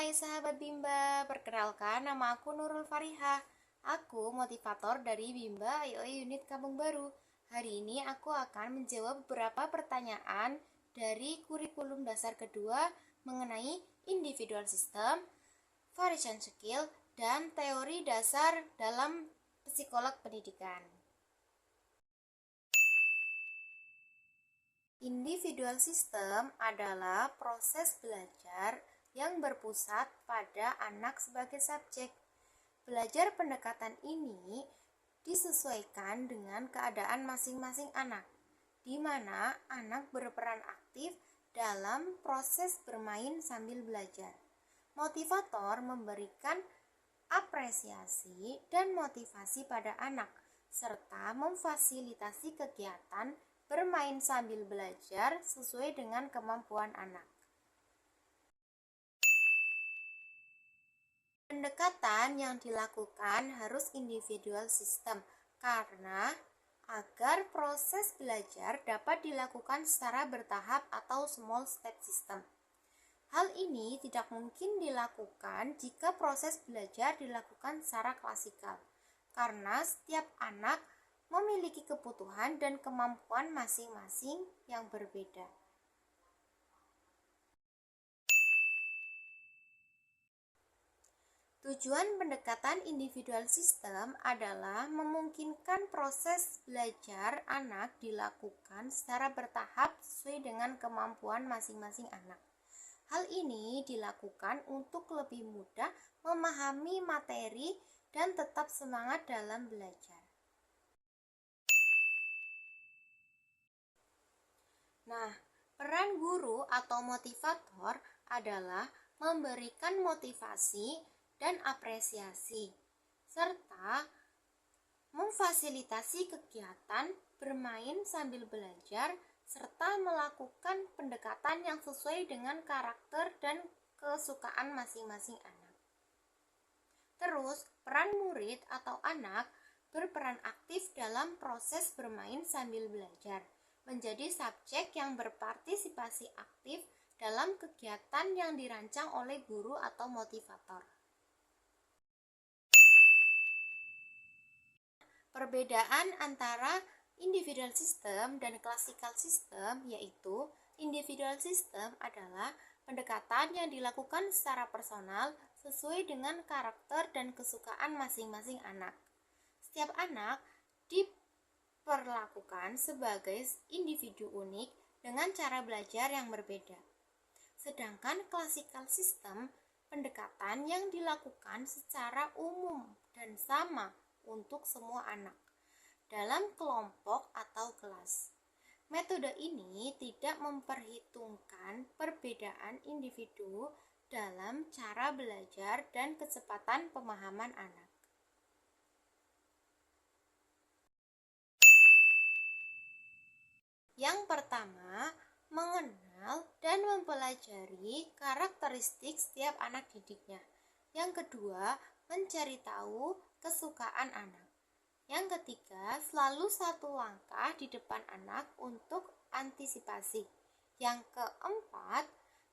Hai sahabat Bimba, perkenalkan nama aku Nurul Farihah. Aku motivator dari Bimba IOI Unit Kampung Baru. Hari ini aku akan menjawab beberapa pertanyaan dari kurikulum dasar kedua mengenai individual system, variation skill, dan teori dasar dalam psikolog pendidikan. Individual system adalah proses belajar yang berpusat pada anak sebagai subjek. Belajar pendekatan ini disesuaikan dengan keadaan masing-masing anak, di mana anak berperan aktif dalam proses bermain sambil belajar. Motivator memberikan apresiasi dan motivasi pada anak, serta memfasilitasi kegiatan bermain sambil belajar sesuai dengan kemampuan anak. Pendekatan yang dilakukan harus individual system karena agar proses belajar dapat dilakukan secara bertahap atau small step system. Hal ini tidak mungkin dilakukan jika proses belajar dilakukan secara klasikal, karena setiap anak memiliki kebutuhan dan kemampuan masing-masing yang berbeda. Tujuan pendekatan individual system adalah memungkinkan proses belajar anak dilakukan secara bertahap sesuai dengan kemampuan masing-masing anak. Hal ini dilakukan untuk lebih mudah memahami materi dan tetap semangat dalam belajar. Nah, peran guru atau motivator adalah memberikan motivasi dan apresiasi, serta memfasilitasi kegiatan bermain sambil belajar, serta melakukan pendekatan yang sesuai dengan karakter dan kesukaan masing-masing anak. Terus, peran murid atau anak berperan aktif dalam proses bermain sambil belajar, menjadi subjek yang berpartisipasi aktif dalam kegiatan yang dirancang oleh guru atau motivator. Perbedaan antara individual system dan classical system yaitu individual system adalah pendekatan yang dilakukan secara personal sesuai dengan karakter dan kesukaan masing-masing anak. Setiap anak diperlakukan sebagai individu unik dengan cara belajar yang berbeda. Sedangkan classical system pendekatan yang dilakukan secara umum dan sama untuk semua anak dalam kelompok atau kelas. Metode ini tidak memperhitungkan perbedaan individu dalam cara belajar dan kecepatan pemahaman anak. Yang pertama, mengenal dan mempelajari karakteristik setiap anak didiknya. Yang kedua, mencari tahu kesukaan anak. Yang ketiga, selalu satu langkah di depan anak untuk antisipasi. Yang keempat,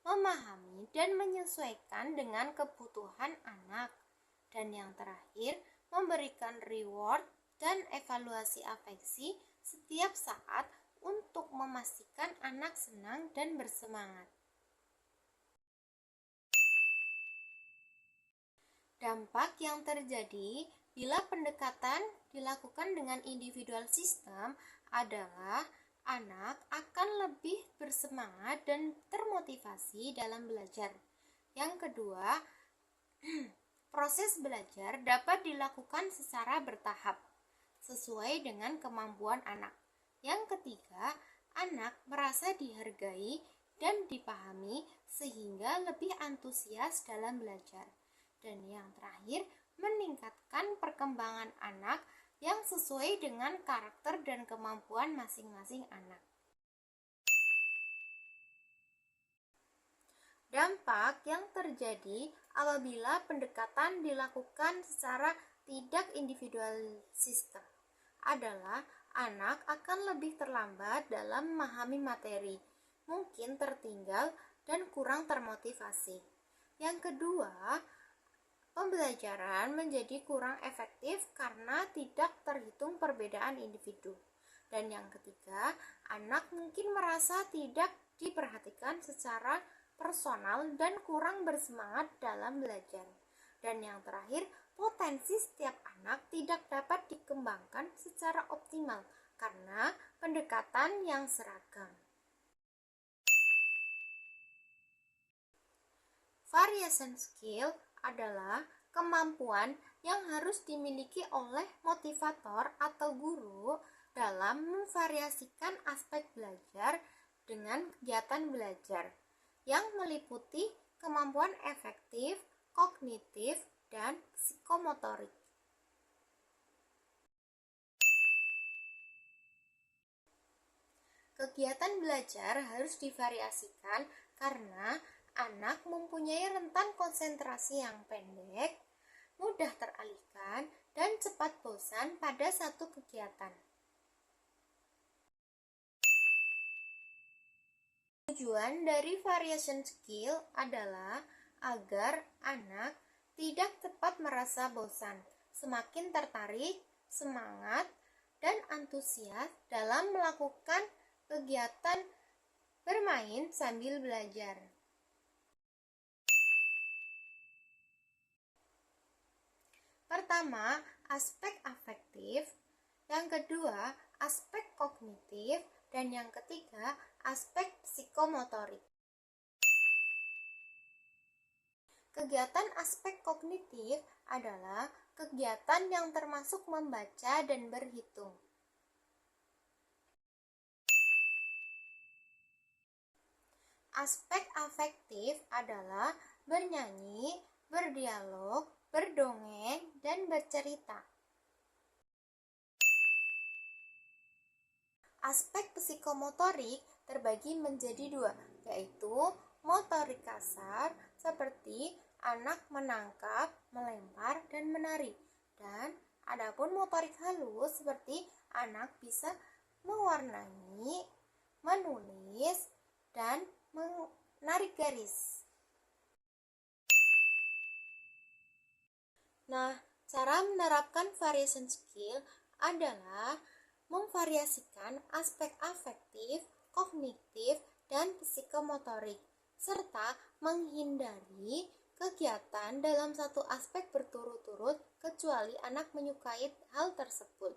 memahami dan menyesuaikan dengan kebutuhan anak. Dan yang terakhir, memberikan reward dan evaluasi afeksi setiap saat untuk memastikan anak senang dan bersemangat. Dampak yang terjadi bila pendekatan dilakukan dengan individual system adalah anak akan lebih bersemangat dan termotivasi dalam belajar. Yang kedua, proses belajar dapat dilakukan secara bertahap sesuai dengan kemampuan anak. Yang ketiga, anak merasa dihargai dan dipahami sehingga lebih antusias dalam belajar. Dan yang terakhir, meningkatkan perkembangan anak yang sesuai dengan karakter dan kemampuan masing-masing anak. Dampak yang terjadi apabila pendekatan dilakukan secara tidak individual system adalah anak akan lebih terlambat dalam memahami materi, mungkin tertinggal dan kurang termotivasi. Yang kedua, pembelajaran menjadi kurang efektif karena tidak terhitung perbedaan individu. Dan yang ketiga, anak mungkin merasa tidak diperhatikan secara personal dan kurang bersemangat dalam belajar. Dan yang terakhir, potensi setiap anak tidak dapat dikembangkan secara optimal karena pendekatan yang seragam. Variation skill adalah kemampuan yang harus dimiliki oleh motivator atau guru dalam memvariasikan aspek belajar dengan kegiatan belajar yang meliputi kemampuan efektif, kognitif, dan psikomotorik. Kegiatan belajar harus divariasikan karena anak mempunyai rentan konsentrasi yang pendek, mudah teralihkan, dan cepat bosan pada satu kegiatan. Tujuan dari variation skill adalah agar anak tidak cepat merasa bosan, semakin tertarik, semangat, dan antusias dalam melakukan kegiatan bermain sambil belajar. Pertama, aspek afektif. Yang kedua, aspek kognitif. Dan yang ketiga, aspek psikomotorik. Kegiatan aspek kognitif adalah kegiatan yang termasuk membaca dan berhitung. Aspek afektif adalah bernyanyi, berdialog, berdongeng, dan bercerita. Aspek psikomotorik terbagi menjadi dua, yaitu motorik kasar seperti anak menangkap, melempar, dan menari. Dan adapun motorik halus seperti anak bisa mewarnai, menulis, dan menarik garis. Nah, cara menerapkan variation skill adalah memvariasikan aspek afektif, kognitif, dan psikomotorik, serta menghindari kegiatan dalam satu aspek berturut-turut kecuali anak menyukai hal tersebut.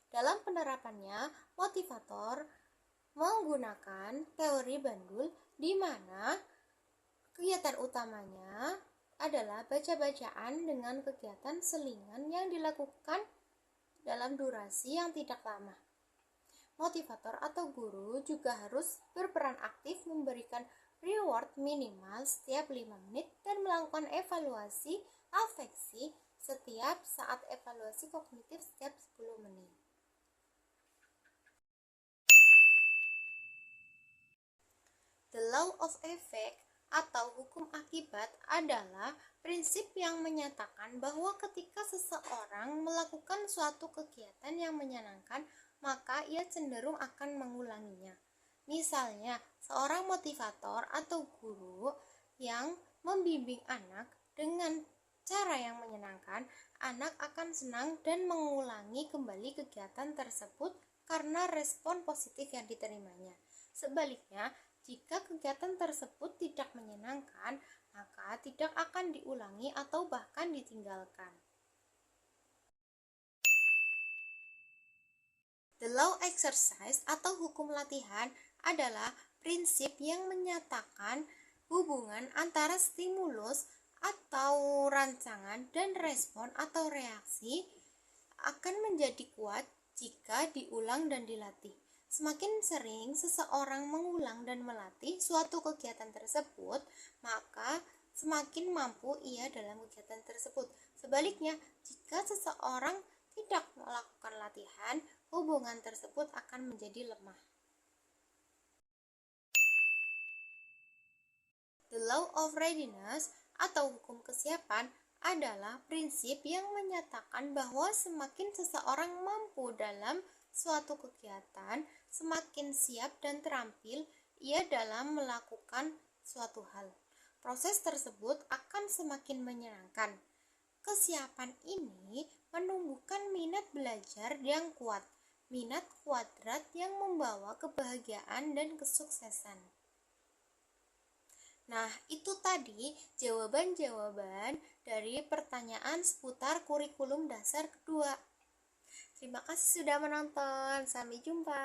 Dalam penerapannya, motivator menggunakan teori bandul di mana kegiatan utamanya adalah baca-bacaan dengan kegiatan selingan yang dilakukan dalam durasi yang tidak lama. Motivator atau guru juga harus berperan aktif memberikan reward minimal setiap 5 menit dan melakukan evaluasi afeksi setiap saat evaluasi kognitif setiap 10 menit. The law of effect atau hukum akibat adalah prinsip yang menyatakan bahwa ketika seseorang melakukan suatu kegiatan yang menyenangkan, maka ia cenderung akan mengulanginya. Misalnya, seorang motivator atau guru yang membimbing anak dengan cara yang menyenangkan, anak akan senang dan mengulangi kembali kegiatan tersebut karena respon positif yang diterimanya. Sebaliknya, jika kegiatan tersebut tidak menyenangkan, maka tidak akan diulangi atau bahkan ditinggalkan. The law exercise atau hukum latihan adalah prinsip yang menyatakan hubungan antara stimulus atau rancangan dan respon atau reaksi akan menjadi kuat jika diulang dan dilatih. Semakin sering seseorang mengulang dan melatih suatu kegiatan tersebut, maka semakin mampu ia dalam kegiatan tersebut. Sebaliknya, jika seseorang tidak melakukan latihan, hubungan tersebut akan menjadi lemah. The law of readiness atau hukum kesiapan adalah prinsip yang menyatakan bahwa semakin seseorang mampu dalam suatu kegiatan, semakin siap dan terampil ia dalam melakukan suatu hal. Proses tersebut akan semakin menyenangkan. Kesiapan ini menumbuhkan minat belajar yang kuat, minat kuadrat yang membawa kebahagiaan dan kesuksesan. Nah, itu tadi jawaban-jawaban dari pertanyaan seputar kurikulum dasar kedua. Terima kasih sudah menonton. Sampai jumpa.